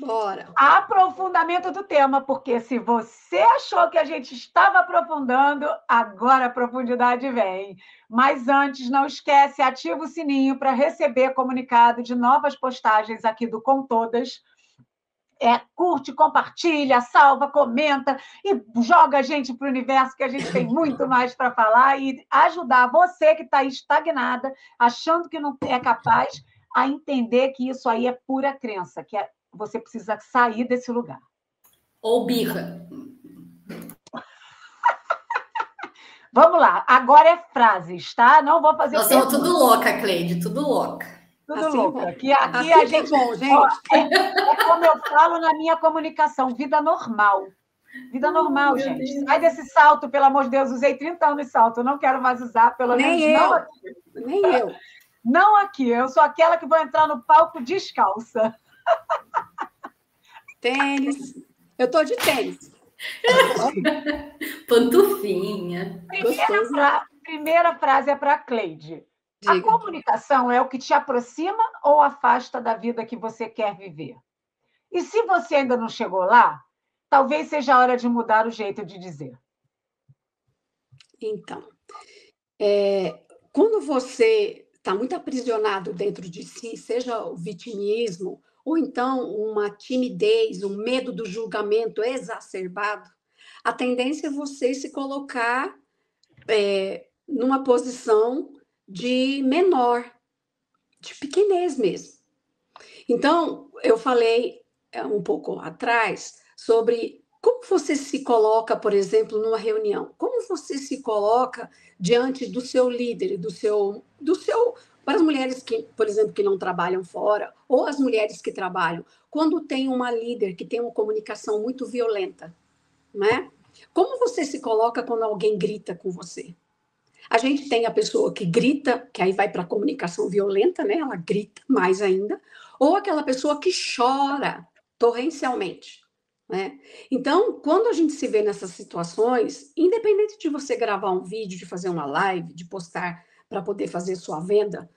Bora. Aprofundamento do tema, porque se você achou que a gente estava aprofundando, agora a profundidade vem. Mas antes, não esquece, ativa o sininho para receber comunicado de novas postagens aqui do Com Todas. Curte, compartilha, salva, comenta e joga a gente para o universo, que a gente tem muito mais para falar e ajudar você que está estagnada, achando que não é capaz, a entender que isso aí é pura crença, que você precisa sair desse lugar. Ou birra. Vamos lá, agora é frases, tá? Não vou fazer Nós estamos tudo louca, Cleide, tudo louca. Tudo assim louca. Aqui assim a gente. É bom, gente. Ó, é como eu falo na minha comunicação, vida normal. Vida normal, gente. Deus. Sai desse salto, pelo amor de Deus. Usei 30 anos de salto, eu não quero mais usar, pelo Nem menos eu. não aqui. Nem eu. Não aqui. Eu sou aquela que vou entrar no palco descalça. Tênis. Eu tô de tênis. Pantufinha. Primeira frase é para a Cleide. Diga. A comunicação é o que te aproxima ou afasta da vida que você quer viver? E se você ainda não chegou lá, talvez seja a hora de mudar o jeito de dizer. Então, quando você está muito aprisionado dentro de si, seja o vitimismo, ou então uma timidez, um medo do julgamento exacerbado, a tendência é você se colocar numa posição de menor, de pequenez mesmo. Então, eu falei um pouco atrás sobre como você se coloca, por exemplo, numa reunião. Como você se coloca diante do seu líder, do seu para as mulheres que, por exemplo, que não trabalham fora, ou as mulheres que trabalham, quando tem uma líder que tem uma comunicação muito violenta, né? Como você se coloca quando alguém grita com você? A gente tem a pessoa que grita, que aí vai para a comunicação violenta, né? Ela grita mais ainda, ou aquela pessoa que chora torrencialmente, né? Então, quando a gente se vê nessas situações, independente de você gravar um vídeo, de fazer uma live, de postar para poder fazer sua venda,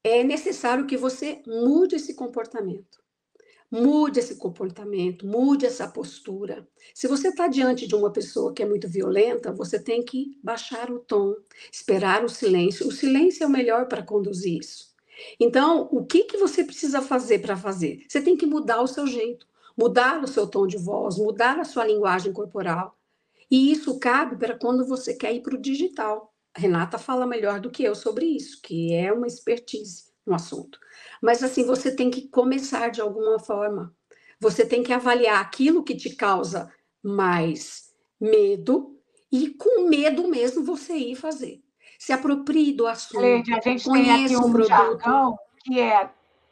é necessário que você mude esse comportamento. Mude esse comportamento, mude essa postura. Se você está diante de uma pessoa que é muito violenta, você tem que baixar o tom, esperar o silêncio. O silêncio é o melhor para conduzir isso. Então, o que você precisa fazer para fazer? Você tem que mudar o seu jeito, mudar o seu tom de voz, mudar a sua linguagem corporal. E isso cabe para quando você quer ir para o digital. A Renata fala melhor do que eu sobre isso, que é uma expertise no assunto. Mas assim, você tem que começar de alguma forma. Você tem que avaliar aquilo que te causa mais medo e com medo mesmo você ir fazer. Se aproprie do assunto. Cleide, a gente tem aqui um jargão que é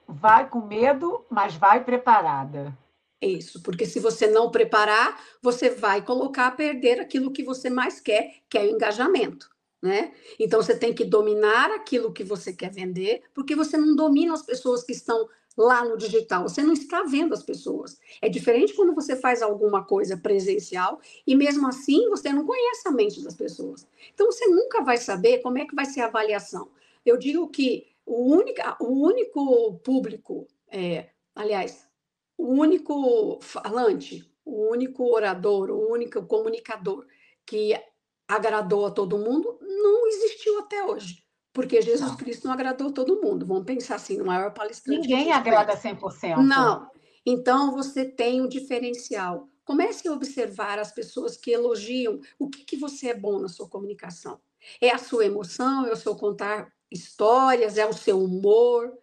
vai com medo, mas vai preparada. Isso, porque se você não preparar, você vai colocar a perder aquilo que você mais quer, que é o engajamento, né? Então você tem que dominar aquilo que você quer vender, porque você não domina as pessoas que estão lá no digital, você não está vendo as pessoas. É diferente quando você faz alguma coisa presencial e mesmo assim você não conhece a mente das pessoas. Então você nunca vai saber como é que vai ser a avaliação. Eu digo que o único público, aliás, o único falante, o único orador, o único comunicador que agradou a todo mundo não existiu até hoje. Porque Jesus Cristo não agradou todo mundo. Vamos pensar assim, no maior palestrante. Ninguém agrada 100%. Não. Então, você tem um diferencial. Comece a observar as pessoas que elogiam o que você é bom na sua comunicação. É a sua emoção, é o seu contar histórias, é o seu humor.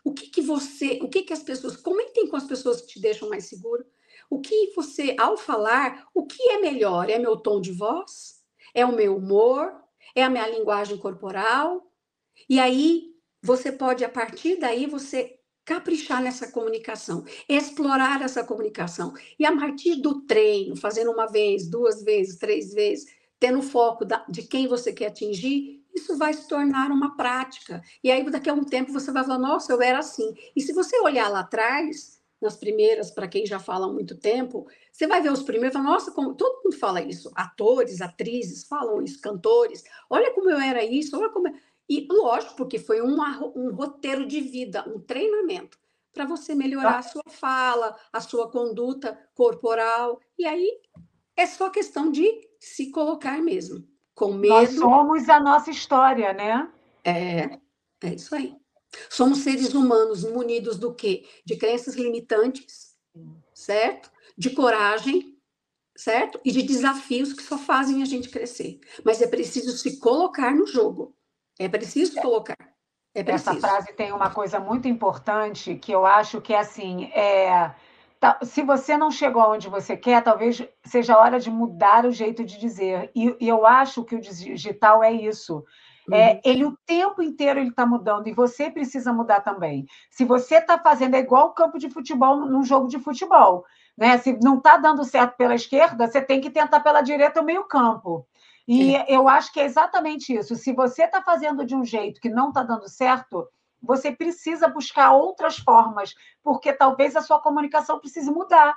O que as pessoas, comentem com as pessoas que te deixam mais seguro. O que você, ao falar, o que é melhor? É meu tom de voz? É o meu humor? É a minha linguagem corporal? E aí, você pode, a partir daí, você caprichar nessa comunicação, explorar essa comunicação. E a partir do treino, fazendo uma vez, 2 vezes, 3 vezes, tendo foco de quem você quer atingir, isso vai se tornar uma prática. E aí, daqui a um tempo, você vai falar, nossa, eu era assim. E se você olhar lá atrás, nas primeiras, para quem já fala há muito tempo, você vai ver os primeiros e falar, nossa, todo mundo fala isso. Atores, atrizes falam isso, cantores. Olha como eu era isso, olha como... E lógico, porque foi um roteiro de vida, um treinamento. para você melhorar a sua fala, a sua conduta corporal. E aí é só questão de se colocar mesmo. Com Nós medo, somos a nossa história, né? é isso aí. Somos seres humanos munidos do quê? De crenças limitantes, certo? De coragem, certo? E de desafios que só fazem a gente crescer. Mas é preciso se colocar no jogo. É preciso colocar. É Essa preciso. frase tem uma coisa muito importante que eu acho que é assim, se você não chegou onde você quer, talvez seja a hora de mudar o jeito de dizer. E eu acho que o digital é isso. Ele o tempo inteiro ele está mudando e você precisa mudar também. Se você está fazendo, é igual o campo de futebol num jogo de futebol, né? Se não está dando certo pela esquerda, você tem que tentar pela direita o meio-campo. E eu acho que é exatamente isso. Se você está fazendo de um jeito que não está dando certo, você precisa buscar outras formas, porque talvez a sua comunicação precise mudar,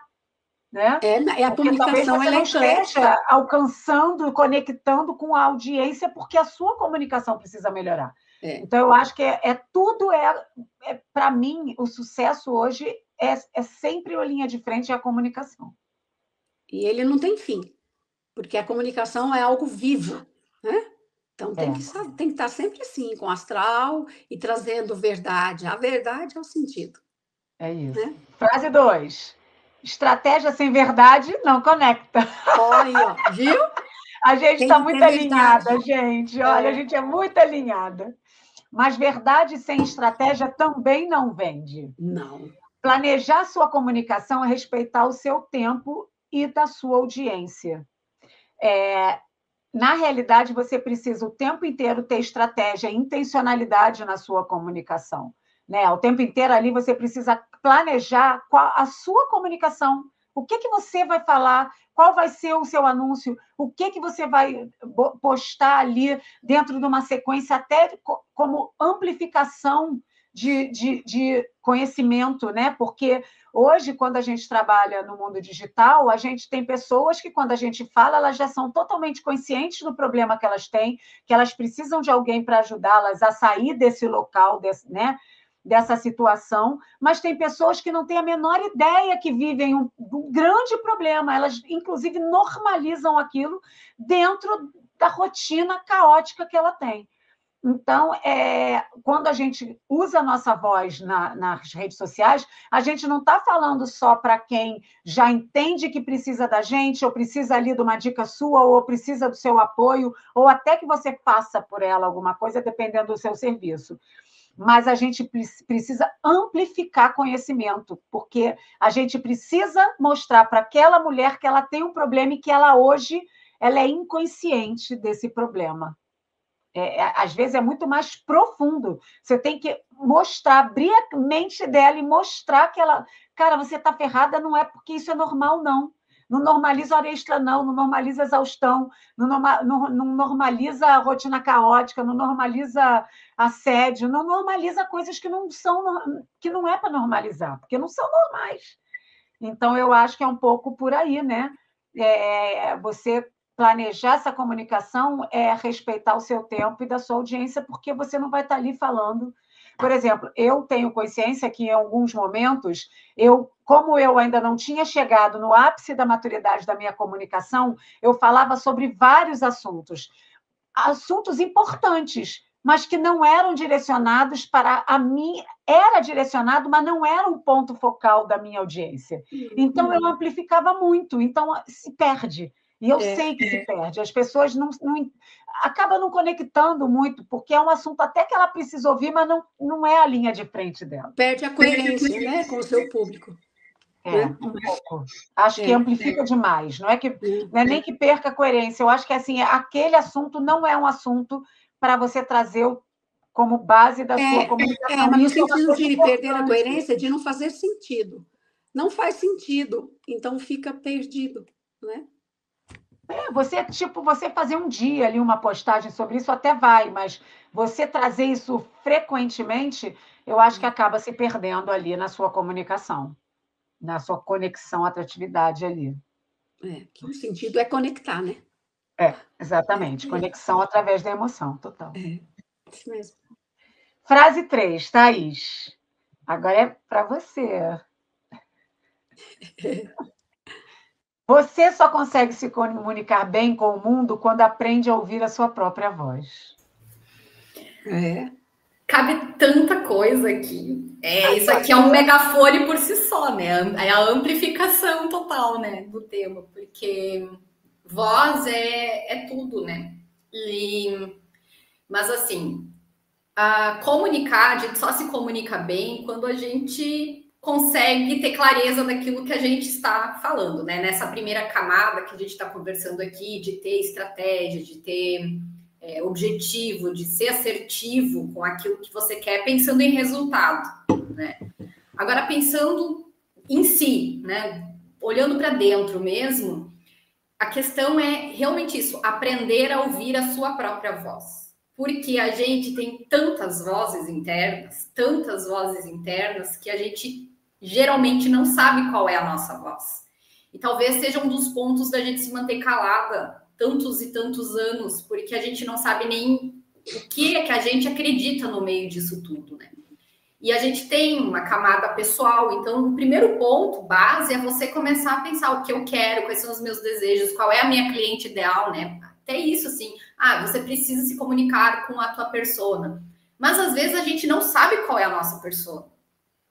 né? A Porque talvez comunicação você ela é não eclética. esteja alcançando, conectando com a audiência, porque a sua comunicação precisa melhorar. Então, eu acho que tudo para mim, o sucesso hoje é sempre a linha de frente, é a comunicação. E ele não tem fim, porque a comunicação é algo vivo, né? Então tem que estar sempre assim, com astral e trazendo verdade. A verdade é o sentido. É isso. Né? Frase 2. Estratégia sem verdade não conecta. Olha aí, ó, viu? A gente Tem está que muito ter verdade. alinhada, gente. Olha, a gente é muito alinhada. Mas verdade sem estratégia também não vende. Não. Planejar sua comunicação é respeitar o seu tempo e da sua audiência. Na realidade, você precisa o tempo inteiro ter estratégia e intencionalidade na sua comunicação. Né? O tempo inteiro ali você precisa planejar a sua comunicação. O que você vai falar? Qual vai ser o seu anúncio? O que você vai postar ali dentro de uma sequência, até como amplificação de conhecimento, né? Porque hoje, quando a gente trabalha no mundo digital, a gente tem pessoas que, quando a gente fala, elas já são totalmente conscientes do problema que elas têm, que elas precisam de alguém para ajudá-las a sair desse local, né? Dessa situação, mas tem pessoas que não têm a menor ideia que vivem um grande problema, elas, inclusive, normalizam aquilo dentro da rotina caótica que ela tem. Então, quando a gente usa a nossa voz nas redes sociais, a gente não está falando só para quem já entende que precisa da gente, ou precisa ali de uma dica sua, ou precisa do seu apoio, ou até que você faça por ela alguma coisa, dependendo do seu serviço. Mas a gente precisa amplificar conhecimento, porque a gente precisa mostrar para aquela mulher que ela tem um problema e que ela hoje ela é inconsciente desse problema. Às vezes é muito mais profundo. Você tem que mostrar, abrir a mente dela e mostrar que ela... Cara, você está ferrada, não é porque isso é normal, não. Não normaliza hora extra, não normaliza exaustão, não normaliza a rotina caótica, não normaliza assédio, não normaliza coisas que não é para normalizar, porque não são normais. Então, eu acho que é um pouco por aí, né? Você planejar essa comunicação é respeitar o seu tempo e da sua audiência, porque você não vai estar ali falando. Por exemplo, eu tenho consciência que, em alguns momentos, como eu ainda não tinha chegado no ápice da maturidade da minha comunicação, eu falava sobre vários assuntos importantes, mas que não eram direcionados para a mim, era direcionado, mas não era o ponto focal da minha audiência. Então, eu amplificava muito, então se perde. E eu sei que se perde. As pessoas acabam não conectando muito, porque é um assunto até que ela precisa ouvir, mas não é a linha de frente dela. Perde a coerência, né, com o seu público. Um pouco. Acho que amplifica demais. Não é nem que perca a coerência. Eu acho que assim, aquele assunto não é um assunto para você trazer como base da sua comunicação. Mas no sentido de perder a coerência, de não fazer sentido. Não faz sentido, então fica perdido, né? Você fazer um dia ali uma postagem sobre isso até vai, mas você trazer isso frequentemente, eu acho que acaba se perdendo ali na sua comunicação, na sua conexão, atratividade ali. Que o sentido é conectar, né? Exatamente. Conexão através da emoção, total. Isso mesmo. Frase 3, Thaís. Agora é para você. Você só consegue se comunicar bem com o mundo quando aprende a ouvir a sua própria voz. Cabe tanta coisa aqui. Isso aqui é um megafone por si só, né? É a amplificação total, né, do tema, porque voz é tudo, né? Mas assim, comunicar, a gente só se comunica bem quando a gente consegue ter clareza daquilo que a gente está falando, né? Nessa primeira camada que a gente está conversando aqui, de ter estratégia, de ter objetivo, de ser assertivo com aquilo que você quer, pensando em resultado, né? Agora, pensando em si, né? Olhando para dentro mesmo, a questão é realmente isso, aprender a ouvir a sua própria voz. Porque a gente tem tantas vozes internas, que a gente geralmente não sabe qual é a nossa voz. E talvez seja um dos pontos da gente se manter calada tantos e tantos anos, porque a gente não sabe nem o que é que a gente acredita no meio disso tudo, né? E a gente tem uma camada pessoal, então o primeiro ponto base é você começar a pensar o que eu quero, quais são os meus desejos, qual é a minha cliente ideal, né? Até isso, assim, você precisa se comunicar com a tua persona. Mas às vezes a gente não sabe qual é a nossa persona.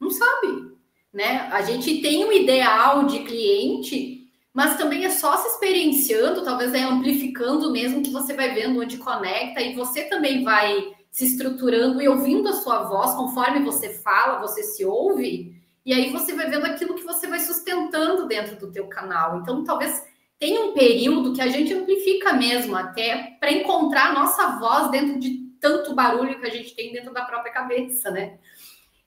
Não sabe, né? A gente tem um ideal de cliente, mas também é só se experienciando, talvez amplificando mesmo, que você vai vendo onde conecta e você também vai se estruturando e ouvindo a sua voz, conforme você fala, você se ouve, e aí você vai vendo aquilo que você vai sustentando dentro do teu canal. Então, talvez tenha um período que a gente amplifica mesmo, até para encontrar a nossa voz dentro de tanto barulho que a gente tem dentro da própria cabeça, né?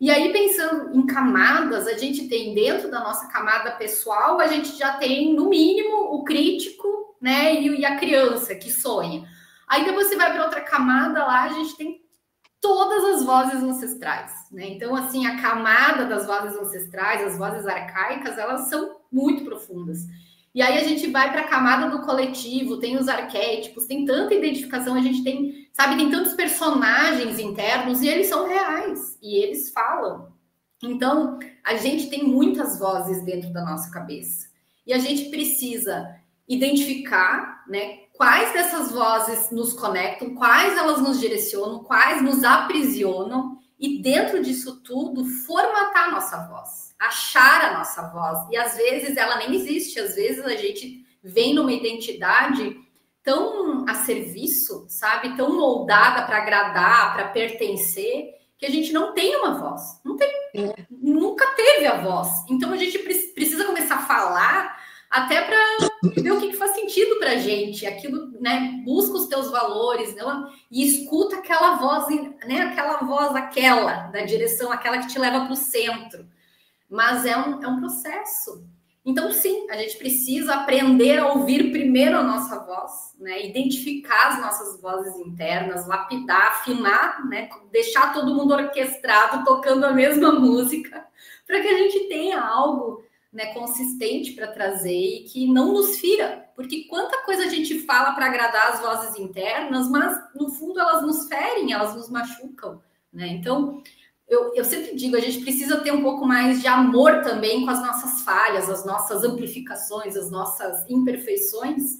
E aí, pensando em camadas, a gente tem dentro da nossa camada pessoal, a gente já tem, no mínimo, o crítico, né? E a criança que sonha. Aí depois você vai para outra camada lá, a gente tem todas as vozes ancestrais, né? Então, assim, a camada das vozes ancestrais, as vozes arcaicas, elas são muito profundas. E aí a gente vai para a camada do coletivo, tem os arquétipos, tem tanta identificação, a gente tem, sabe, tem tantos personagens internos e eles são reais, e eles falam. Então, a gente tem muitas vozes dentro da nossa cabeça. E a gente precisa identificar, né, quais dessas vozes nos conectam, quais elas nos direcionam, quais nos aprisionam, e dentro disso tudo, formatar a nossa voz, achar a nossa voz. E às vezes ela nem existe, às vezes a gente vem numa identidade tão a serviço, sabe? Tão moldada para agradar, para pertencer, que a gente não tem uma voz. Não tem, nunca teve a voz. Então a gente precisa começar a falar até para ver o que faz sentido para a gente, aquilo, né? Busca os teus valores, né? E escuta aquela voz, né? Aquela da direção, aquela que te leva para o centro. Mas é um processo. Então, sim, a gente precisa aprender a ouvir primeiro a nossa voz, né? Identificar as nossas vozes internas, lapidar, afinar, né? Deixar todo mundo orquestrado, tocando a mesma música, para que a gente tenha algo, né, consistente para trazer e que não nos fira, porque quanta coisa a gente fala para agradar as vozes internas, mas no fundo elas nos ferem, elas nos machucam, né? Então, eu sempre digo, a gente precisa ter um pouco mais de amor também com as nossas falhas, as nossas amplificações, as nossas imperfeições,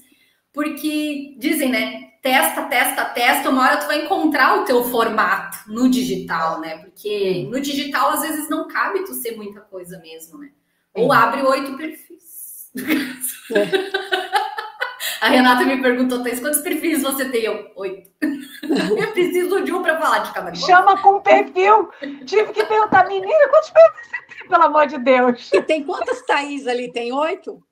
porque dizem, né? Testa, uma hora tu vai encontrar o teu formato no digital, né? Porque no digital, às vezes, não cabe tu ser muita coisa mesmo, né? Ou abre 8 perfis. A Renata me perguntou, Thaís, quantos perfis você tem? Eu, 8. Eu preciso de um para falar de cada coisa. Chama com perfil. Tive que perguntar, menina, quantos perfis você tem, pelo amor de Deus? E tem quantas Thaís ali? Tem 8?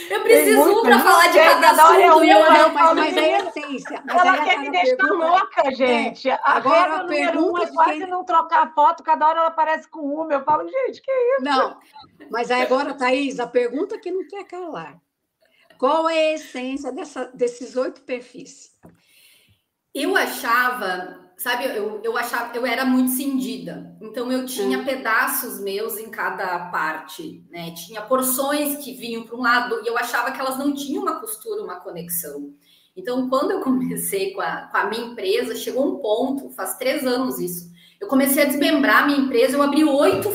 Eu preciso um para falar de cada assunto. Mas é a essência. Mas ela quer me deixar louca, gente. Agora a pergunta é quase não trocar foto, cada hora ela aparece com uma. Eu falo, gente, que isso? Não, mas agora, Thaís, a pergunta que não quer calar. Qual é a essência desses 8 perfis? Eu achava, sabe, eu achava, eu era muito cindida, então eu tinha pedaços meus em cada parte, né? Tinha porções que vinham para um lado e eu achava que elas não tinham uma costura, uma conexão. Então, quando eu comecei com a minha empresa, chegou um ponto, faz 3 anos isso, Eu comecei a desmembrar a minha empresa, eu abri 8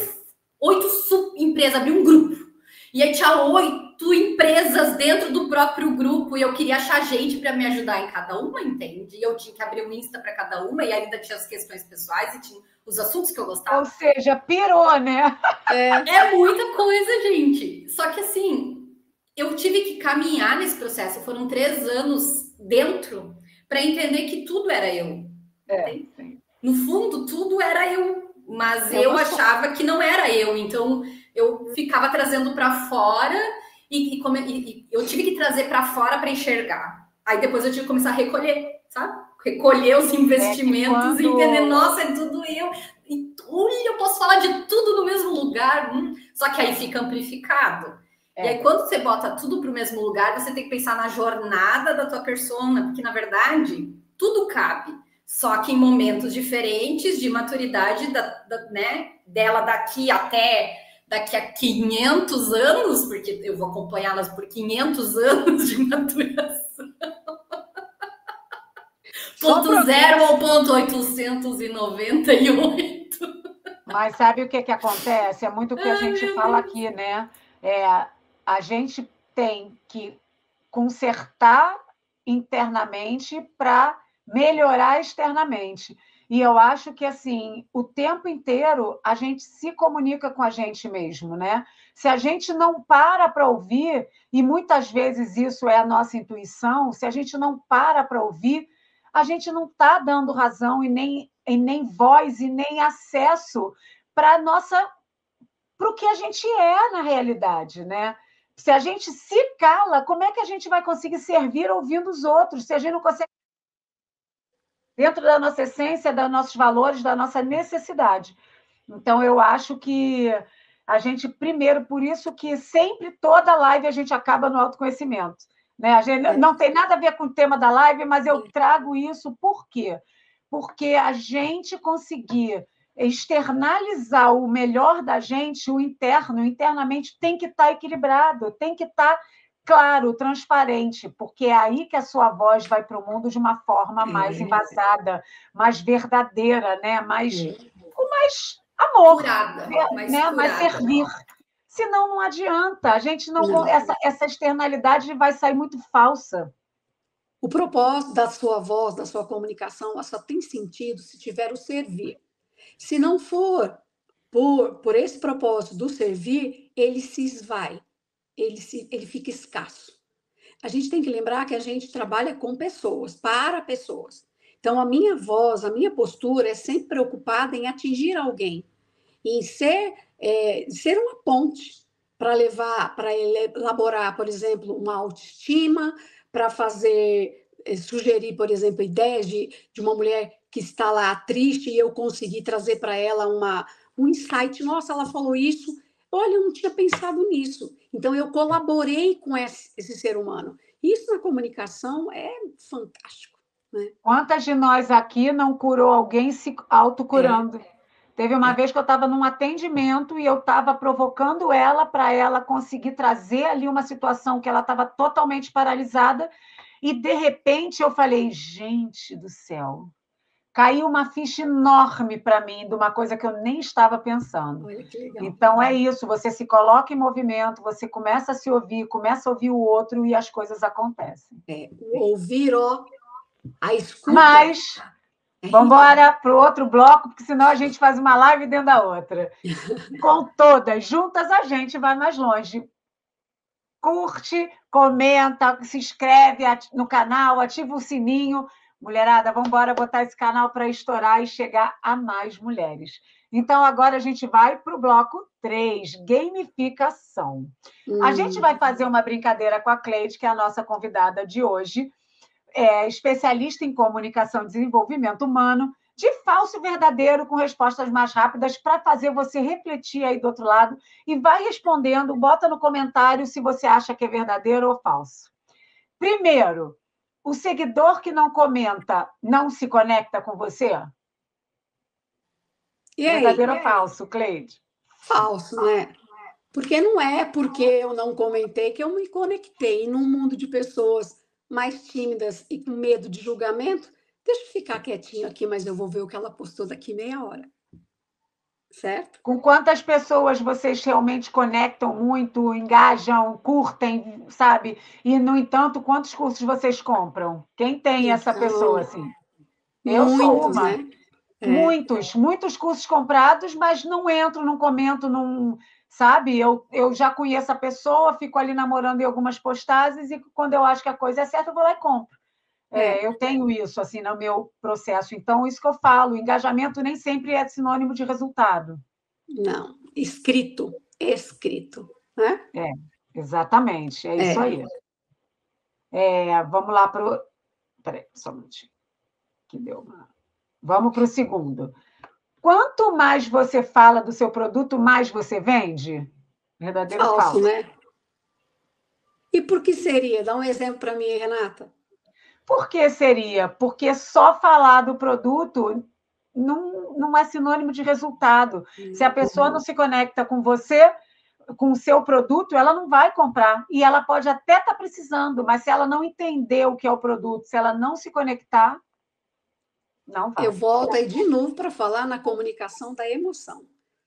sub-empresas, abri um grupo. E aí tinha 8 empresas dentro do próprio grupo e eu queria achar gente para me ajudar em cada uma, entende? E eu tinha que abrir um Insta para cada uma e ainda tinha as questões pessoais e tinha os assuntos que eu gostava. Ou seja, pirou, né? É muita coisa, gente. Só que assim, eu tive que caminhar nesse processo. Foram 3 anos dentro para entender que tudo era eu. Sim. No fundo, tudo era eu. Mas eu achava que não era eu. Então, eu ficava trazendo para fora e eu tive que trazer para fora para enxergar. Aí depois eu tive que começar a recolher, sabe? Recolher os investimentos e entender, nossa, é tudo eu. E olha, eu posso falar de tudo no mesmo lugar. Só que aí fica amplificado. E aí, quando você bota tudo para o mesmo lugar, você tem que pensar na jornada da tua persona, porque, na verdade, tudo cabe. Só que em momentos diferentes de maturidade né, dela daqui a 500 anos, porque eu vou acompanhá-las por 500 anos de maturação. Ponto 0 ou ponto 898. Mas sabe o que acontece? É muito o que a gente fala aqui, né? A gente tem que consertar internamente para melhorar externamente. E eu acho que, assim, o tempo inteiro a gente se comunica com a gente mesmo, né? Se a gente não para ouvir, e muitas vezes isso é a nossa intuição, se a gente não para ouvir, a gente não está dando razão e nem voz e nem acesso para o que a gente é na realidade, né? Se a gente se cala, como é que a gente vai conseguir servir ouvindo os outros? Se a gente não consegue dentro da nossa essência, dos nossos valores, da nossa necessidade. Então, eu acho que a gente, primeiro, por isso que sempre, toda live, a gente acaba no autoconhecimento. Né? A gente não tem nada a ver com o tema da live, mas eu trago isso por quê? Porque a gente conseguir externalizar o melhor da gente, o interno, internamente, tem que estar equilibrado, tem que estar claro, transparente, porque é aí que a sua voz vai para o mundo de uma forma mais embasada, mais verdadeira, né? Com mais amor, curada, né? Mais servir. Senão não adianta, a gente não. Essa externalidade vai sair muito falsa. O propósito da sua voz, da sua comunicação, ela só tem sentido se tiver o servir. Se não for por esse propósito do servir, ele se esvai, ele fica escasso. A gente tem que lembrar que a gente trabalha com pessoas, para pessoas. Então, a minha voz, a minha postura é sempre preocupada em atingir alguém, em ser uma ponte para levar, para elaborar, por exemplo, uma autoestima, para sugerir, por exemplo, ideias de uma mulher que está lá triste e eu conseguir trazer para ela um insight. Nossa, ela falou isso. Olha, eu não tinha pensado nisso. Então, eu colaborei com esse ser humano. Isso na comunicação é fantástico. Né? Quantas de nós aqui não curou alguém se autocurando? Teve uma vez que eu estava num atendimento e eu estava provocando ela para ela conseguir trazer ali uma situação que ela estava totalmente paralisada e, de repente, eu falei, gente do céu, caiu uma ficha enorme para mim de uma coisa que eu nem estava pensando. Olha que legal. Então, é isso, você se coloca em movimento, você começa a se ouvir, começa a ouvir o outro e as coisas acontecem. O ouvir, a escuta. Mas vamos embora para o outro bloco, porque senão a gente faz uma live dentro da outra. Com todas juntas, a gente vai mais longe. Curte, comenta, se inscreve no canal, ativa o sininho. Mulherada, vamos embora botar esse canal para estourar e chegar a mais mulheres. Então, agora a gente vai para o bloco 3, gamificação. A gente vai fazer uma brincadeira com a Cleide, que é a nossa convidada de hoje, especialista em comunicação e desenvolvimento humano, de falso e verdadeiro, com respostas mais rápidas, para fazer você refletir aí do outro lado e vai respondendo, bota no comentário se você acha que é verdadeiro ou falso. Primeiro, o seguidor que não comenta não se conecta com você? E aí? Verdadeiro ou falso, Cleide? Falso, né? Porque não é porque eu não comentei que eu me conectei. E num mundo de pessoas mais tímidas e com medo de julgamento, deixa eu ficar quietinho aqui, mas eu vou ver o que ela postou daqui meia hora. certo? Com quantas pessoas vocês realmente conectam muito, engajam, curtem, sabe? E, no entanto, quantos cursos vocês compram? Quem tem essa pessoa, Então, assim? Eu sou muitos, uma. né? É, Muitos cursos comprados, mas não entro, não comento, não, sabe? Eu já conheço a pessoa, fico ali namorando em algumas postagens e quando eu acho que a coisa é certa, eu vou lá e compro. é, Eu tenho isso assim no meu processo. Então, isso que eu falo, engajamento nem sempre é sinônimo de resultado. não, escrito, né? É, exatamente, é isso É. aí. Vamos lá para o. Peraí, só um minutinho. Que deu uma... Vamos para o segundo. Quanto mais você fala do seu produto, mais você vende? Verdadeiro ou Falso, falso? né? E por que seria? Dá um exemplo para mim, Renata. Por que seria? Porque só falar do produto não é sinônimo de resultado. Se a pessoa não se conecta com você, com o seu produto, ela não vai comprar. E ela pode até estar precisando, mas se ela não entender o que é o produto, se ela não se conectar, não Eu vai. volto aí de novo para falar na comunicação da emoção.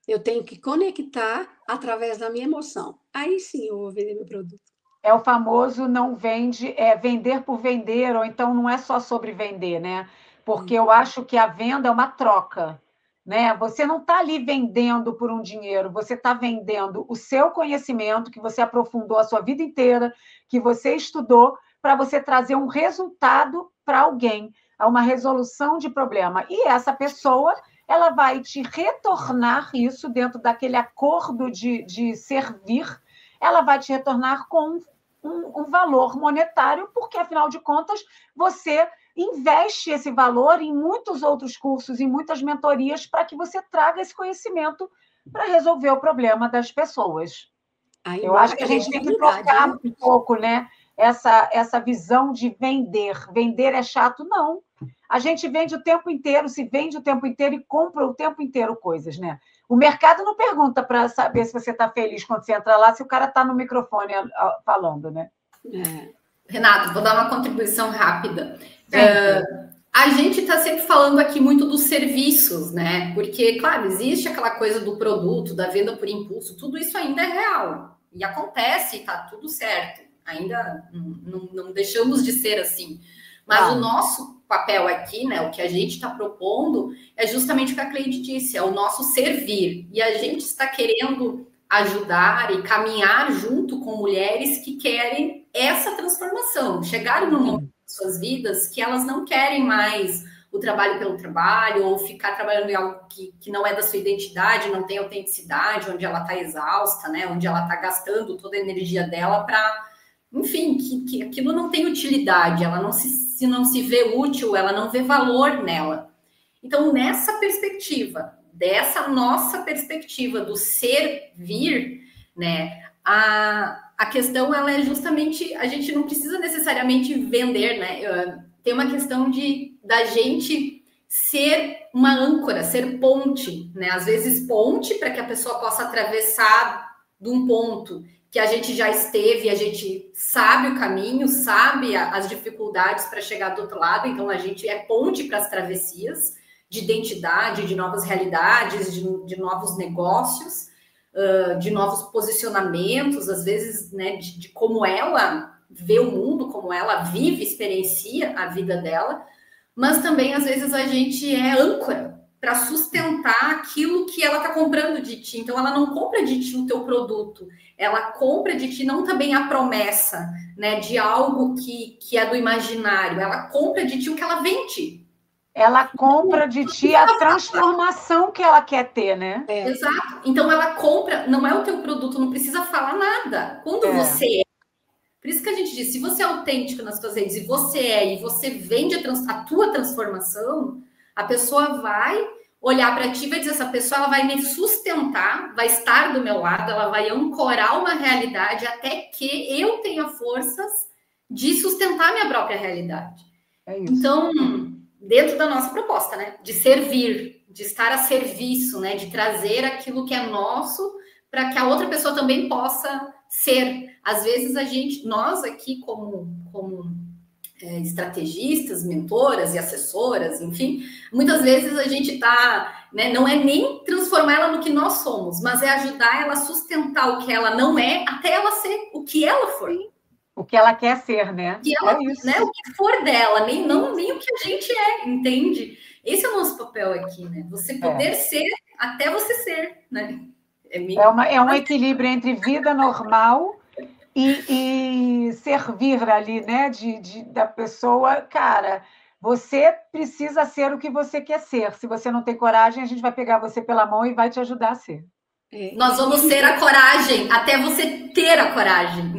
Eu tenho que conectar através da minha emoção. Aí sim eu vou vender meu produto. É o famoso não vende, é vender por vender, ou então não é só sobre vender, né? Porque eu acho que a venda é uma troca, né? Você não está ali vendendo por um dinheiro, você está vendendo o seu conhecimento que você aprofundou a sua vida inteira, que você estudou, para você trazer um resultado para alguém, a uma resolução de problema. E essa pessoa, ela vai te retornar isso dentro daquele acordo de servir, ela vai te retornar com um valor monetário, porque, afinal de contas, você investe esse valor em muitos outros cursos, em muitas mentorias, para que você traga esse conhecimento para resolver o problema das pessoas. Aí Eu acho mora a que a gente tem que credibilidade, trocar né? um pouco, né? Essa visão de vender. Vender é chato? Não. A gente vende o tempo inteiro, se vende o tempo inteiro e compra o tempo inteiro coisas, né? O mercado não pergunta para saber se você está feliz quando você entra lá, se o cara está no microfone falando, né? É. Renato, vou dar uma contribuição rápida. Sempre. A gente está sempre falando aqui muito dos serviços, né? Porque, claro, existe aquela coisa do produto, da venda por impulso, tudo isso ainda é real. E acontece, está tudo certo. Ainda não deixamos de ser assim. Mas o nosso papel aqui, né? O que a gente está propondo é justamente o que a Cleide disse, é o nosso servir. E a gente está querendo ajudar e caminhar junto com mulheres que querem essa transformação, chegarem no momento das suas vidas que elas não querem mais o trabalho pelo trabalho ou ficar trabalhando em algo que não é da sua identidade, não tem autenticidade, onde ela está exausta, né? Onde ela está gastando toda a energia dela para, enfim, que aquilo não tem utilidade, ela não se não se vê útil, ela não vê valor nela. Então, nessa perspectiva, dessa nossa perspectiva do servir, né? A questão ela é justamente a gente não precisa necessariamente vender, né? Tem uma questão da gente ser uma âncora, ser ponte, né? Às vezes ponte para que a pessoa possa atravessar de um ponto que a gente já esteve, a gente sabe o caminho, sabe as dificuldades para chegar do outro lado, então a gente é ponte para as travessias de identidade, de novas realidades, de novos negócios, de novos posicionamentos, às vezes, né, de como ela vê o mundo, como ela vive, experiencia a vida dela, mas também, às vezes, a gente é âncora para sustentar aquilo que ela está comprando de ti. Então, ela não compra de ti o teu produto, ela compra de ti não também a promessa, né, de algo que é do imaginário, ela compra de ti o que ela vende. Ela compra de ti a transformação que ela quer ter, né? Exato. Então ela compra, não é o teu produto, não precisa falar nada. Quando você é. Por isso que a gente diz, se você é autêntico nas suas redes e você vende a tua transformação, a pessoa vai olhar para ti e vai dizer, essa pessoa ela vai me sustentar, vai estar do meu lado, ela vai ancorar uma realidade até que eu tenha forças de sustentar minha própria realidade. É isso. Então, dentro da nossa proposta, né? De servir, de estar a serviço, né? De trazer aquilo que é nosso para que a outra pessoa também possa ser. Às vezes nós aqui como estrategistas, mentoras e assessoras, enfim, muitas vezes a gente está né? Não é nem transformar ela no que nós somos, mas é ajudar ela a sustentar o que ela não é até ela ser o que ela for. O que ela quer ser, né? Que ela, É isso. né? O que for dela, nem o que a gente é, entende? Esse é o nosso papel aqui, né? Você poder ser até você ser, né? É um equilíbrio entre vida normal e servir ali, né? Da pessoa, cara, você precisa ser o que você quer ser. Se você não tem coragem, a gente vai pegar você pela mão e vai te ajudar a ser. Nós vamos ser a coragem até você ter a coragem.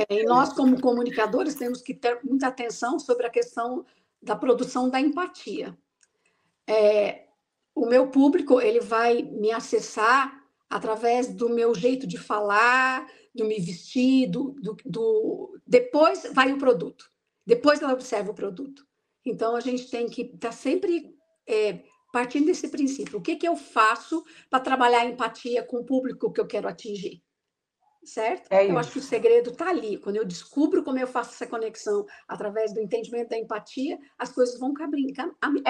E nós, como comunicadores, temos que ter muita atenção sobre a questão da produção da empatia. O meu público, ele vai me acessar através do meu jeito de falar, do me vestir, depois vai o produto. Depois ela observa o produto. Então, a gente tem que estar sempre partindo desse princípio. O que eu faço para trabalhar a empatia com o público que eu quero atingir? Certo? Eu acho que o segredo está ali. Quando eu descubro como eu faço essa conexão através do entendimento da empatia, as coisas vão abrindo.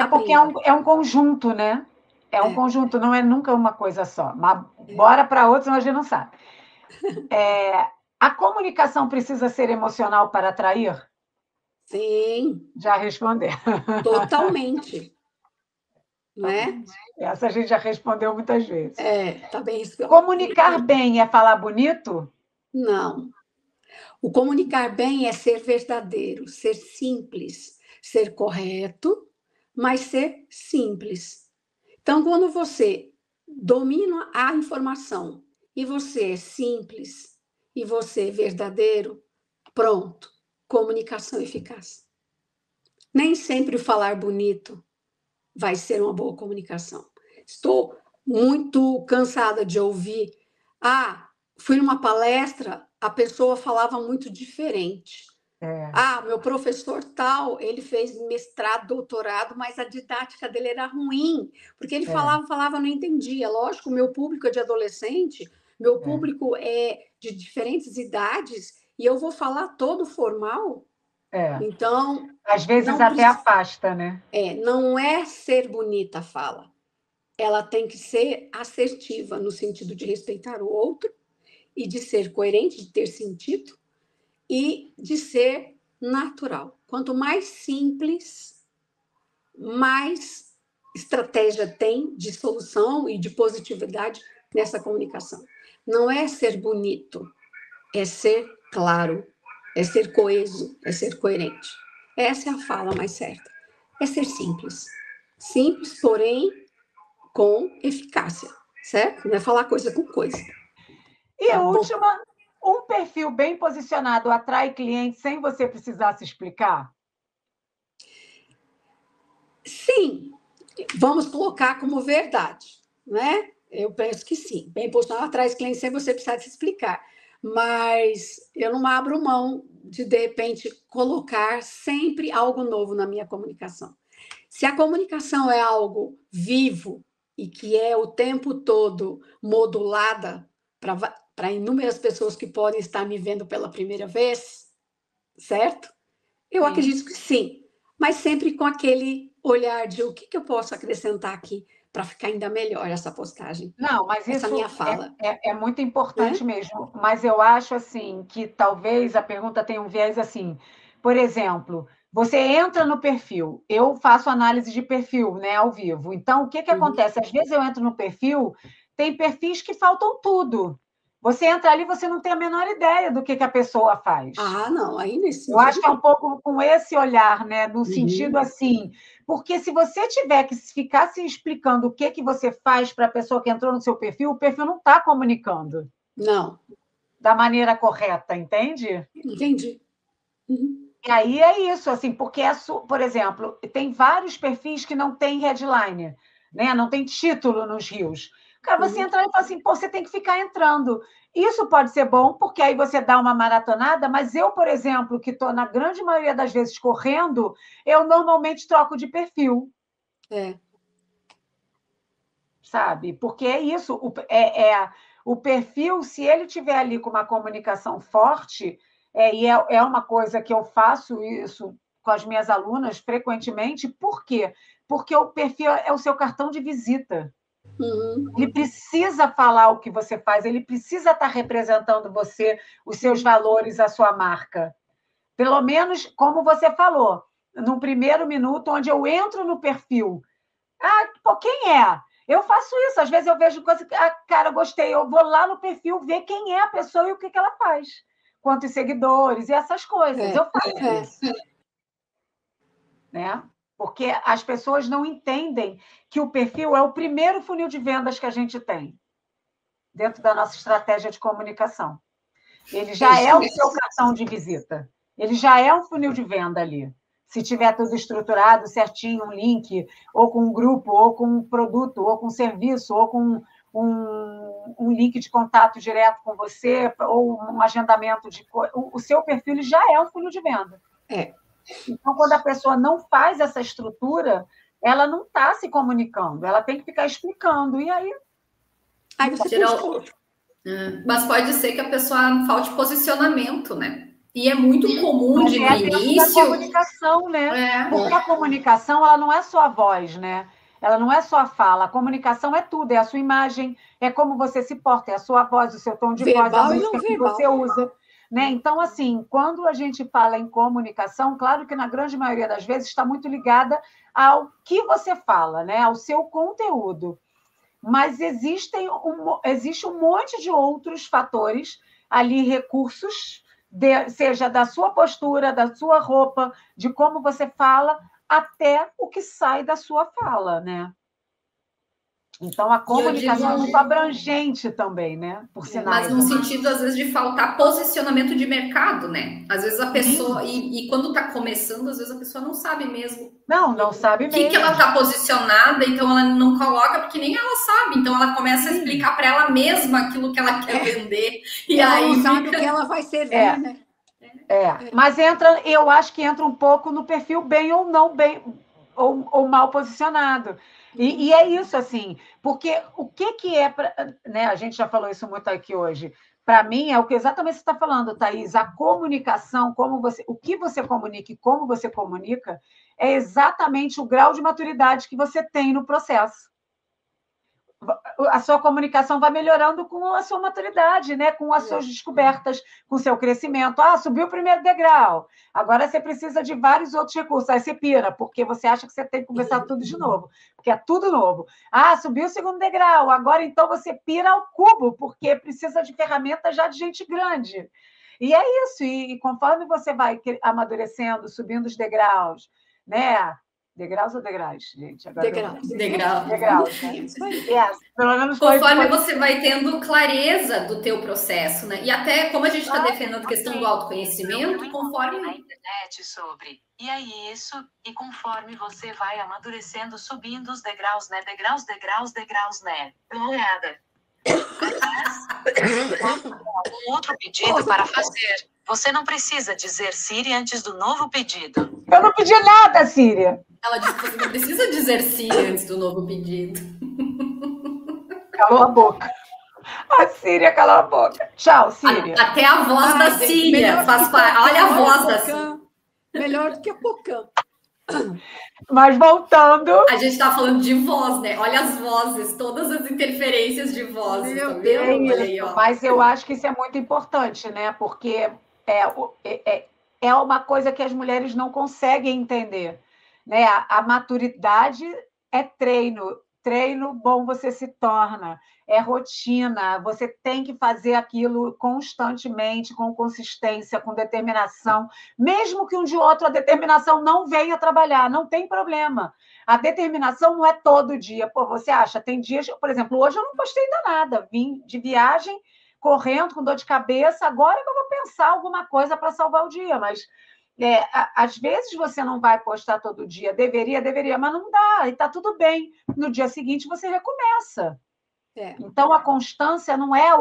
Porque é um conjunto, né? É um conjunto, não é nunca uma coisa só. Mas bora para outra, senão a gente não sabe. A comunicação precisa ser emocional para atrair? Sim. Já respondeu. Totalmente. Não é? Essa a gente já respondeu muitas vezes. Tá bem isso. Comunicar bem é falar bonito? Não. O comunicar bem é ser verdadeiro, ser simples, ser correto, mas ser simples. Então, quando você domina a informação e você é simples e você é verdadeiro, pronto, comunicação eficaz. Nem sempre o falar bonito vai ser uma boa comunicação. Estou muito cansada de ouvir, fui numa palestra, a pessoa falava muito diferente. Meu professor tal, ele fez mestrado, doutorado, mas a didática dele era ruim, porque ele falava, não entendia. Lógico, o meu público é de adolescente, meu público é de diferentes idades, e eu vou falar todo formal. Então, às vezes até afasta, né? Não é ser bonita a fala. Ela tem que ser assertiva, no sentido de respeitar o outro, e de ser coerente, de ter sentido, e de ser natural. Quanto mais simples, mais estratégia tem de solução e de positividade nessa comunicação. Não é ser bonito, é ser claro, é ser coeso, é ser coerente. Essa é a fala mais certa. É ser simples. Simples, porém, com eficácia, certo? Não é falar coisa com coisa. E a última, um perfil bem posicionado atrai clientes sem você precisar se explicar? Sim, vamos colocar como verdade, né? Eu penso que sim. Bem posicionado atrai clientes sem você precisar se explicar. Mas eu não abro mão de repente, colocar sempre algo novo na minha comunicação. Se a comunicação é algo vivo e que é o tempo todo modulada para inúmeras pessoas que podem estar me vendo pela primeira vez, certo? Eu acredito que sim, mas sempre com aquele olhar de o que eu posso acrescentar aqui para ficar ainda melhor essa postagem. Não, mas essa isso minha fala. É muito importante mesmo. Mas eu acho assim que talvez a pergunta tenha um viés assim. Por exemplo, você entra no perfil, eu faço análise de perfil, né, ao vivo. Então, o que acontece? Às vezes eu entro no perfil, tem perfis que faltam tudo. Você entra ali, você não tem a menor ideia do que a pessoa faz. Não, aí nesse Eu acho que é um pouco com esse olhar, né? No sentido assim, porque se você tiver que ficar se explicando o que você faz para a pessoa que entrou no seu perfil, o perfil não está comunicando. Não. Da maneira correta, entende? Entendi. E aí é isso, assim, porque, por exemplo, tem vários perfis que não tem headline, né? Não tem título nos rios. Cara, você entra e fala assim, você tem que ficar entrando. Isso pode ser bom, porque aí você dá uma maratonada, mas eu, por exemplo, que estou na grande maioria das vezes correndo, eu normalmente troco de perfil. Sabe? Porque é isso, o perfil, se ele tiver ali com uma comunicação forte, e é uma coisa que eu faço isso com as minhas alunas frequentemente, por quê? porque o perfil é o seu cartão de visita. Uhum. Ele precisa falar o que você faz, ele precisa estar representando você, os seus valores, a sua marca. Pelo menos, como você falou, num primeiro minuto, onde eu entro no perfil. Pô, quem é? Eu faço isso. Às vezes eu vejo coisa que, cara, gostei. Eu vou lá no perfil ver quem é a pessoa e o que ela faz. Quantos seguidores e essas coisas. Eu faço isso. Né? Porque as pessoas não entendem que o perfil é o primeiro funil de vendas que a gente tem dentro da nossa estratégia de comunicação. Ele já é o seu cartão de visita. Ele já é um funil de venda ali. Se tiver tudo estruturado, certinho, um link, ou com um grupo, ou com um produto, ou com um serviço, ou com um link de contato direto com você, ou um agendamento de... O seu perfil ele já é um funil de venda. Então, quando a pessoa não faz essa estrutura, ela não está se comunicando, ela tem que ficar explicando. E aí você Mas pode ser que a pessoa falte posicionamento, né? E é muito comum de no início... a comunicação, né? Porque a comunicação, ela não é só a voz, né? Ela não é só a fala. A comunicação é tudo, é a sua imagem, é como você se porta, é a sua voz, o seu tom de voz, a música que você usa. Né? Então, assim, quando a gente fala em comunicação, claro que na grande maioria das vezes está muito ligada ao que você fala, né? Ao seu conteúdo. Mas existe um monte de outros fatores ali, recursos, seja da sua postura, da sua roupa, de como você fala, até o que sai da sua fala, né? Então, a comunicação é muito abrangente também, né? Por sinais. Mas no sentido, às vezes, de faltar posicionamento de mercado, né? Às vezes a pessoa... E quando está começando, às vezes a pessoa não sabe mesmo. Não sabe mesmo. O que ela está posicionada, então ela não coloca, porque nem ela sabe. Então, ela começa a explicar para ela mesma aquilo que ela quer vender. E ela aí não sabe o que ela vai servir, né? Mas eu acho que entra um pouco no perfil bem ou não bem, ou mal posicionado. E é isso, assim, porque o que é... né, a gente já falou isso muito aqui hoje. Para mim, é o que exatamente você está falando, Thaís. A comunicação, o que você comunica e como você comunica, é exatamente o grau de maturidade que você tem no processo. A sua comunicação vai melhorando com a sua maturidade, né? Com as suas descobertas, com o seu crescimento. Subiu o primeiro degrau. Agora você precisa de vários outros recursos. Aí você pira, porque você acha que você tem que começar tudo de novo, porque é tudo novo. Subiu o segundo degrau. Agora, então, você pira ao cubo, porque precisa de ferramentas já de gente grande. E é isso. E conforme você vai amadurecendo, subindo os degraus, né? Degraus ou degraus, gente? Agora Degraus. Pelo menos conforme você vai tendo clareza do teu processo, né? E até como a gente está defendendo a questão do autoconhecimento, conforme... na internet sobre... E é isso, e conforme você vai amadurecendo, subindo os degraus, né? Degraus, né? Olhada. Um outro pedido para fazer. Você não precisa dizer Siri antes do novo pedido. Eu não pedi nada, Síria. Ela disse que você não precisa dizer Siri antes do novo pedido. Calou a boca. A Síria calou a boca. Tchau, Síria. Até a voz da Síria faz parte. Olha a voz da Síria. Melhor do que a Pocã. Mas voltando... A gente está falando de voz, né? Olha as vozes, todas as interferências de vozes. Meu Deus, olha aí, ó. Mas eu acho que isso é muito importante, né? Porque é uma coisa que as mulheres não conseguem entender. Né? A maturidade é treino. Treino bom você se torna. É rotina. Você tem que fazer aquilo constantemente, com consistência, com determinação. Mesmo que um de outro a determinação não venha trabalhar, não tem problema. A determinação não é todo dia. Pô, você acha? Tem dias... Por exemplo, hoje eu não postei ainda nada. Vim de viagem, correndo, com dor de cabeça. Agora eu vou pensar alguma coisa para salvar o dia, mas... às vezes você não vai postar todo dia, deveria, mas não dá, e está tudo bem. No dia seguinte você recomeça. Então a constância não é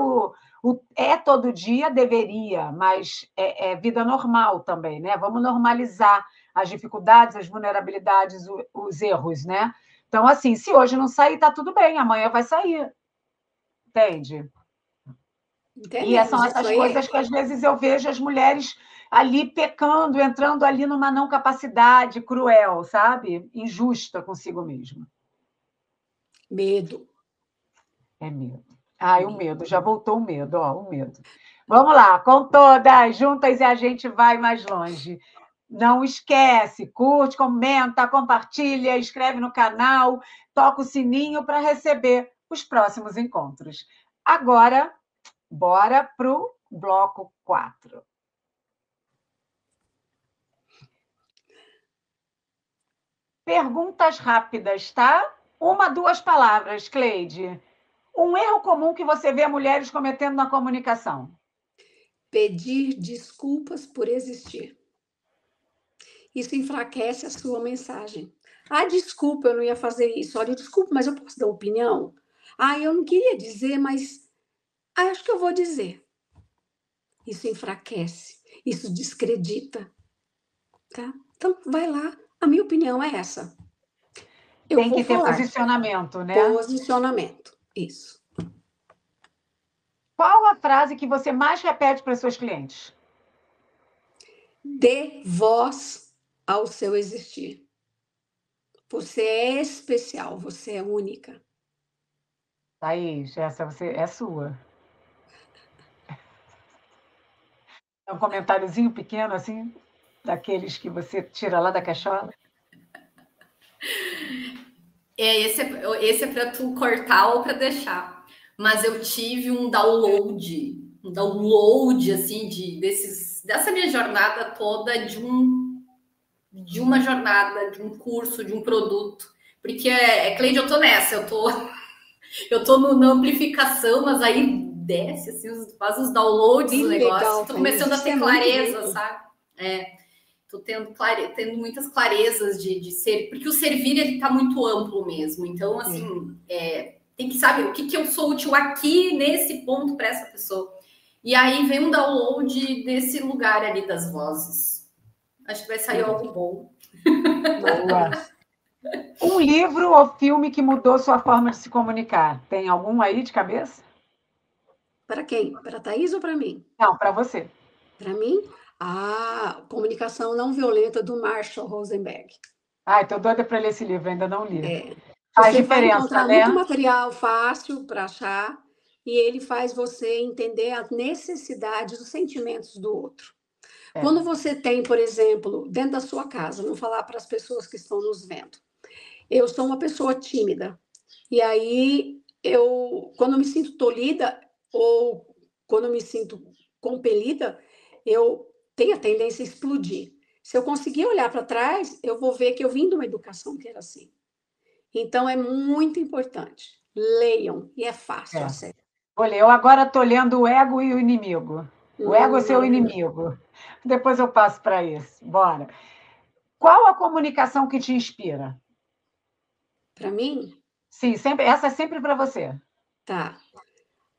é todo dia, deveria, mas é vida normal também, né? Vamos normalizar as dificuldades, as vulnerabilidades, os erros, né? Então, assim, se hoje não sair, está tudo bem, amanhã vai sair. Entende? E são essas coisas que às vezes eu vejo as mulheres ali pecando, entrando ali numa não capacidade cruel, sabe? Injusta consigo mesma. Medo. É medo. Ai, o medo, já voltou o medo, ó, o medo. Vamos lá, com todas juntas e a gente vai mais longe. Não esquece, curte, comenta, compartilha, inscreve no canal, toca o sininho para receber os próximos encontros. Agora, bora para o bloco 4. Perguntas rápidas, tá? 1, 2 palavras, Cleide. Um erro comum que você vê mulheres cometendo na comunicação. Pedir desculpas por existir. Isso enfraquece a sua mensagem. Ah, desculpa, eu não ia fazer isso. Olha, desculpa, mas eu posso dar opinião? Ah, eu não queria dizer, mas acho que eu vou dizer. Isso enfraquece, isso descredita, tá? Então, vai lá. A minha opinião é essa. Eu Tem vou que ter falar. posicionamento, né? Posicionamento, isso. Qual a frase que você mais repete para os seus clientes? Dê voz ao seu existir. Você é especial, você é única. Thaís, essa você é sua. É um comentáriozinho pequeno, assim, daqueles que você tira lá da cachola? Esse é para tu cortar ou para deixar. Mas eu tive um download assim dessa minha jornada toda de uma jornada, de um curso, de um produto. Porque Cleide, eu tô nessa, eu tô na amplificação, mas aí desce, assim, faz os downloads do negócio, tô começando a ter clareza, sabe? Tô tendo muitas clarezas de ser, porque o servir ele tá muito amplo mesmo. Então, assim, tem que saber o que eu sou útil aqui nesse ponto para essa pessoa. E aí vem um download desse lugar ali das vozes. Acho que vai sair algo bom. Boa. Um livro ou filme que mudou sua forma de se comunicar? Tem algum aí de cabeça? Para quem? Para a Thaís ou para mim? Não, para você. Para mim, Comunicação Não Violenta, do Marshall Rosenberg. Ai, tô doida para ler esse livro, ainda não li. Você vai encontrar muito material fácil para achar e ele faz você entender as necessidades, os sentimentos do outro. Quando você tem, por exemplo, dentro da sua casa, vou falar para as pessoas que estão nos vendo, eu sou uma pessoa tímida, e aí quando me sinto tolhida ou quando me sinto compelida, eu tenho a tendência a explodir. Se eu conseguir olhar para trás, eu vou ver que eu vim de uma educação que era assim. Então, é muito importante. Leiam, e é fácil, acesso. Olha, eu agora estou lendo O Ego e o Inimigo. O ego é seu inimigo. Depois eu passo para isso. Bora. Qual a comunicação que te inspira? Para mim? Sim, sempre, essa é sempre para você. Tá.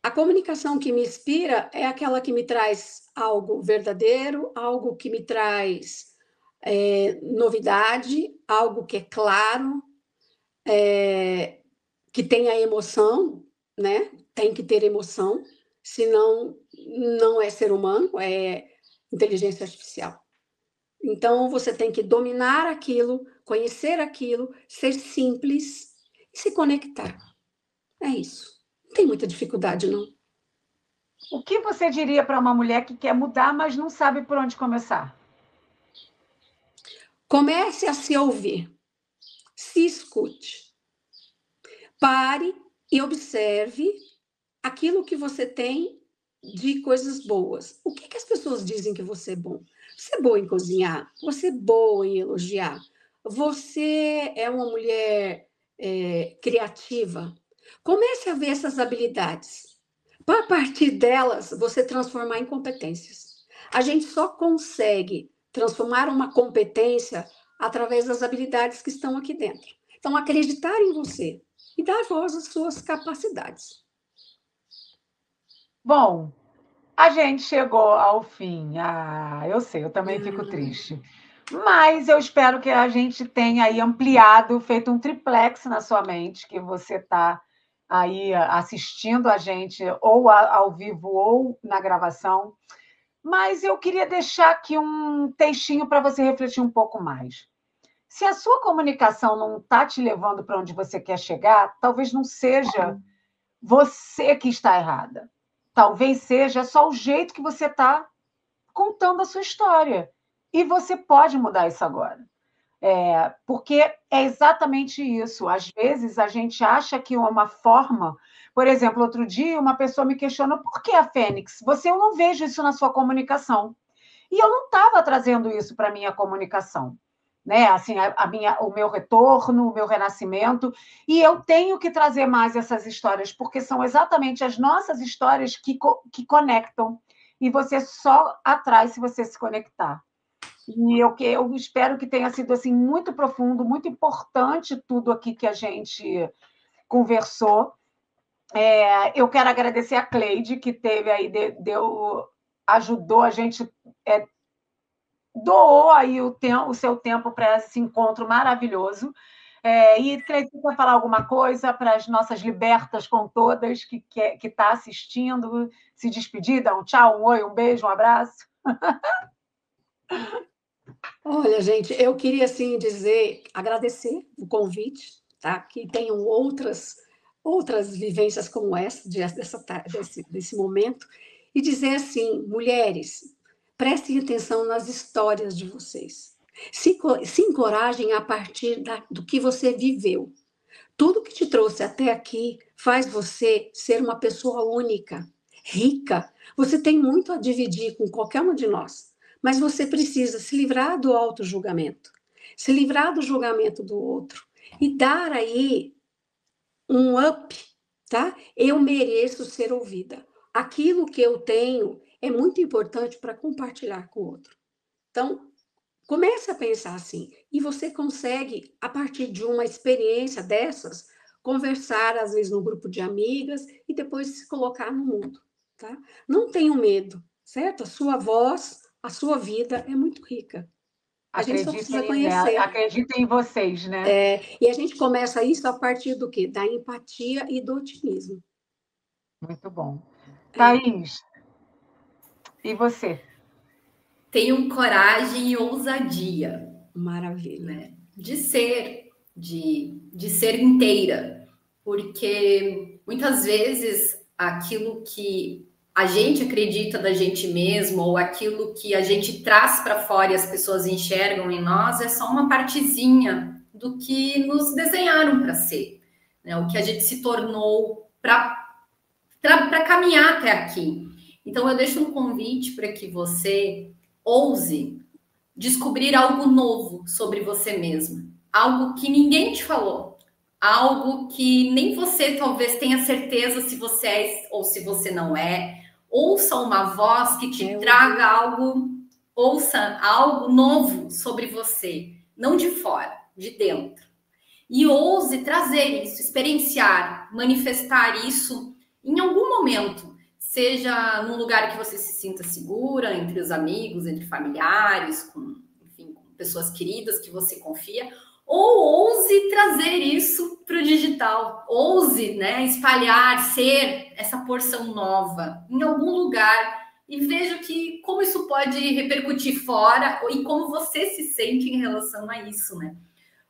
A comunicação que me inspira é aquela que me traz algo verdadeiro, algo que me traz novidade, algo que é claro, que tenha emoção, né? Tem que ter emoção, senão não é ser humano, é inteligência artificial. Então, você tem que dominar aquilo, conhecer aquilo, ser simples e se conectar. É isso. Não tem muita dificuldade, não. O que você diria para uma mulher que quer mudar, mas não sabe por onde começar? Comece a se ouvir. Se escute. Pare e observe aquilo que você tem de coisas boas. O que as pessoas dizem que você é bom? Você é boa em cozinhar? Você é boa em elogiar? Você é uma mulher criativa? Comece a ver essas habilidades. Para a partir delas, você transformar em competências. A gente só consegue transformar uma competência através das habilidades que estão aqui dentro. Então, acreditar em você e dar voz às suas capacidades. Bom, a gente chegou ao fim. Eu sei, eu também fico triste. Mas eu espero que a gente tenha aí ampliado, feito um triplex na sua mente, que você está aí assistindo a gente ou ao vivo ou na gravação. Mas eu queria deixar aqui um textinho para você refletir um pouco mais. Se a sua comunicação não está te levando para onde você quer chegar, talvez não seja você que está errada. Talvez seja só o jeito que você está contando a sua história. E você pode mudar isso agora. Porque é exatamente isso. Às vezes a gente acha que uma forma. Por exemplo, outro dia uma pessoa me questionou por que a Fênix? Eu não vejo isso na sua comunicação. E eu não estava trazendo isso para a minha comunicação. Né? Assim, o meu retorno, o meu renascimento. E eu tenho que trazer mais essas histórias, porque são exatamente as nossas histórias que conectam. E você só atrai se você se conectar. E eu espero que tenha sido assim, muito profundo, muito importante tudo aqui que a gente conversou. Eu quero agradecer a Cleide, que teve aí, ajudou a gente, doou aí o seu tempo para esse encontro maravilhoso. E Cleide, você quer falar alguma coisa para as nossas libertas com todas que está assistindo, se despedir, dar um tchau, um oi, um beijo, um abraço? Olha, gente, eu queria assim agradecer o convite, tá? Que tenham outras vivências como essa, desse momento, e dizer assim, mulheres, prestem atenção nas histórias de vocês. Se encorajem a partir do que você viveu. Tudo que te trouxe até aqui faz você ser uma pessoa única, rica. Você tem muito a dividir com qualquer uma de nós. Mas você precisa se livrar do auto-julgamento, se livrar do julgamento do outro e dar aí um up, tá? Eu mereço ser ouvida. Aquilo que eu tenho é muito importante para compartilhar com o outro. Então, comece a pensar assim. E você consegue, a partir de uma experiência dessas, conversar, às vezes, num grupo de amigas e depois se colocar no mundo, tá? Não tenham medo, certo? A sua voz, a sua vida é muito rica. A gente só precisa conhecer. Acreditem em vocês, né? E a gente começa isso a partir do quê? Da empatia e do otimismo. Muito bom. Thaís, e você? Tenham coragem e ousadia. Maravilha. Né? De ser inteira. Porque muitas vezes aquilo que a gente acredita da gente mesmo, ou aquilo que a gente traz para fora e as pessoas enxergam em nós, é só uma partezinha do que nos desenharam para ser, né? O que a gente se tornou para caminhar até aqui. Então, eu deixo um convite para que você ouse descobrir algo novo sobre você mesmo, algo que ninguém te falou, algo que nem você talvez tenha certeza se você é ou se você não é. Ouça uma voz que te traga algo, ouça algo novo sobre você, não de fora, de dentro. E ouse trazer isso, experienciar, manifestar isso em algum momento, seja num lugar que você se sinta segura, entre os amigos, entre familiares, com pessoas queridas que você confia, ou ouse trazer isso para o digital, ouse, né, espalhar, ser essa porção nova em algum lugar e veja como isso pode repercutir fora e como você se sente em relação a isso, né?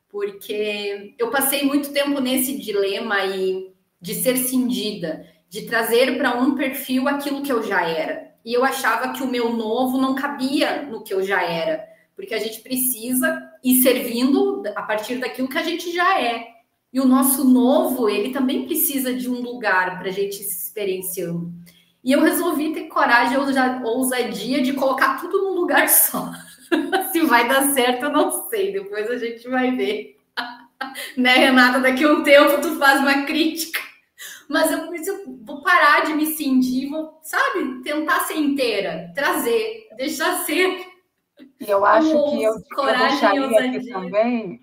Porque eu passei muito tempo nesse dilema aí de ser cindida, de trazer para um perfil aquilo que eu já era. E eu achava que o meu novo não cabia no que eu já era, porque a gente precisa ir servindo a partir daquilo que a gente já é. E o nosso novo, ele também precisa de um lugar para a gente se experienciando. E eu resolvi ter coragem, ousadia de colocar tudo num lugar só. Se vai dar certo, eu não sei. Depois a gente vai ver. Né, Renata? Daqui a um tempo tu faz uma crítica. Mas eu vou parar de me cindir, vou, sabe, tentar ser inteira, trazer, deixar ser. E eu acho que eu deixaria aqui também,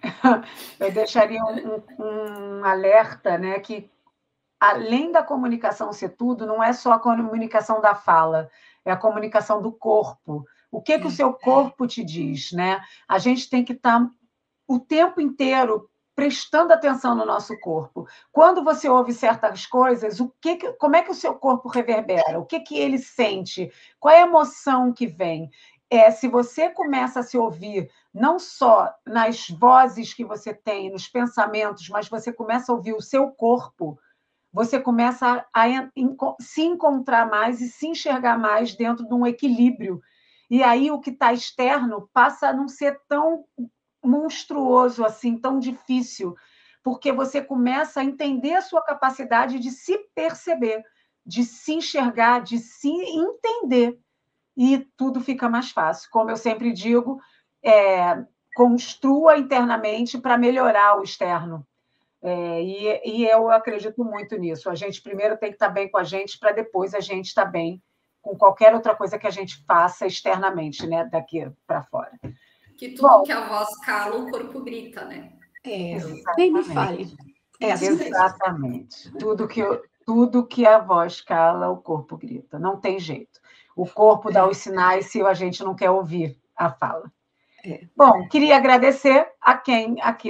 eu deixaria um alerta, né, que além da comunicação ser tudo, não é só a comunicação da fala, é a comunicação do corpo. O que o seu corpo te diz, né? A gente tem que estar o tempo inteiro prestando atenção no nosso corpo. Quando você ouve certas coisas, como é que o seu corpo reverbera? O que ele sente? Qual é a emoção que vem? Se você começa a se ouvir, não só nas vozes que você tem, nos pensamentos, mas você começa a ouvir o seu corpo, você começa a se encontrar mais e se enxergar mais dentro de um equilíbrio. E aí o que está externo passa a não ser tão monstruoso assim, tão difícil, porque você começa a entender a sua capacidade de se perceber, de se enxergar, de se entender, e tudo fica mais fácil. Como eu sempre digo, construa internamente para melhorar o externo. E eu acredito muito nisso. A gente primeiro tem que estar bem com a gente, para depois a gente estar bem com qualquer outra coisa que a gente faça externamente, né? Daqui para fora. Que tudo que a voz cala, o corpo grita, né? Nem me fale. Assim exatamente. Tudo que a voz cala, o corpo grita. Não tem jeito. O corpo dá os sinais se a gente não quer ouvir a fala. Bom, queria agradecer a quem aqui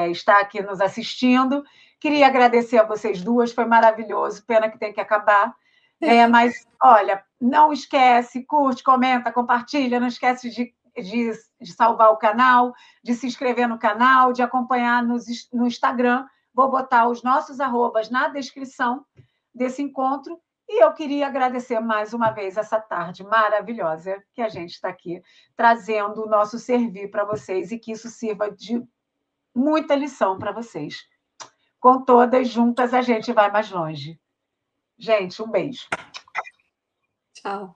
está aqui nos assistindo. Queria agradecer a vocês duas, foi maravilhoso. Pena que tem que acabar. Mas, olha, não esquece, curte, comenta, compartilha, não esquece de salvar o canal, de se inscrever no canal, de acompanhar no Instagram. Vou botar os nossos arrobas na descrição desse encontro. E eu queria agradecer mais uma vez essa tarde maravilhosa que a gente está aqui trazendo o nosso servir para vocês e que isso sirva de muita lição para vocês. Com todas juntas, a gente vai mais longe. Gente, um beijo. Tchau.